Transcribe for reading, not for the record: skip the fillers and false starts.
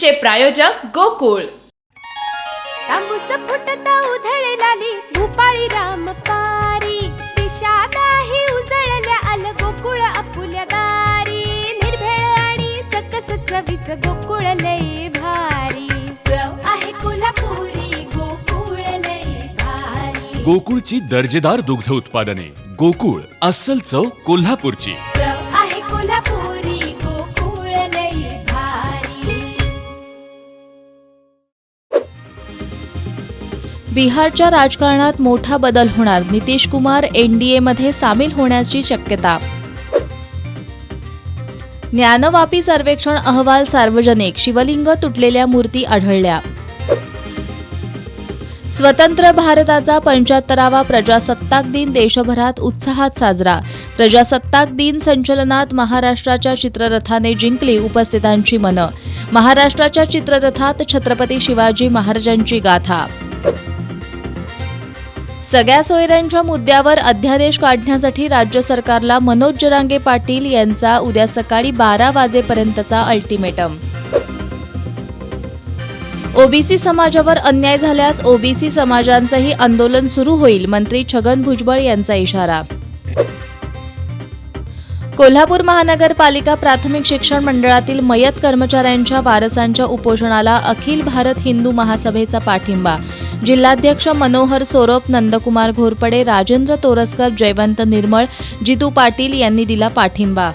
चे प्रायोजक गोकुळ। तांबूस फुटता उधळलाली भूपाळी रामपारी, दिशा नाही उजळल्या आल गोकुळ आपुल्या दारी। निर्भेळ आणि सकस चवीच गोकुळ लय भारी, चव आहे कोल्हापुरी गोकुळ लय भारी। गोकुळची दर्जेदार दुग्ध उत्पादने। गोकुळ, अस्सल चव कोल्हापूरची। चव आहे कोल्हापुरी गोकुळ लय भारी। बिहारच्या राजकारणात मोठा बदल होणार, नितीश कुमार एनडीए मध्ये सामील होण्याची शक्यता। ज्ञानवापी सर्वेक्षण अहवाल सार्वजनिक, शिवलिंग तुटलेल्या मूर्ती आढळल्या। स्वतंत्र भारताचा 75वा प्रजासत्ताक दिन देशभरात उत्साहात साजरा। प्रजासत्ताक दिन संचलनात महाराष्ट्राच्या चित्ररथाने जिंकली उपस्थितांची मनं। महाराष्ट्राच्या चित्ररथात छत्रपती शिवाजी महाराजांची गाथा। सगळ्या सोयऱ्यांच्या मुद्द्यावर अध्यादेश काढण्यासाठी राज्य सरकारला मनोज जरांगे पाटील यांचा उद्या सकाळी 12 वाजेपर्यंतचा अल्टिमेटम। ओबीसी समाजावर अन्याय झाल्यास ओबीसी समाजांचंही आंदोलन सुरू होईल, मंत्री छगन भुजबळ यांचा इशारा। कोल्हापूर महानगरपालिका प्राथमिक शिक्षण मंडळातील मयत कर्मचाऱ्यांच्या वारसांच्या उपोषणाला अखिल भारत हिंदू महासभेचा पाठिंबा। जिल्हाध्यक्ष मनोहर सोरोप, नंदकुमार घोरपडे, राजेंद्र तोरसकर, जयवंत निर्मळ, जितू पाटील यांनी दिला पाठिंबा।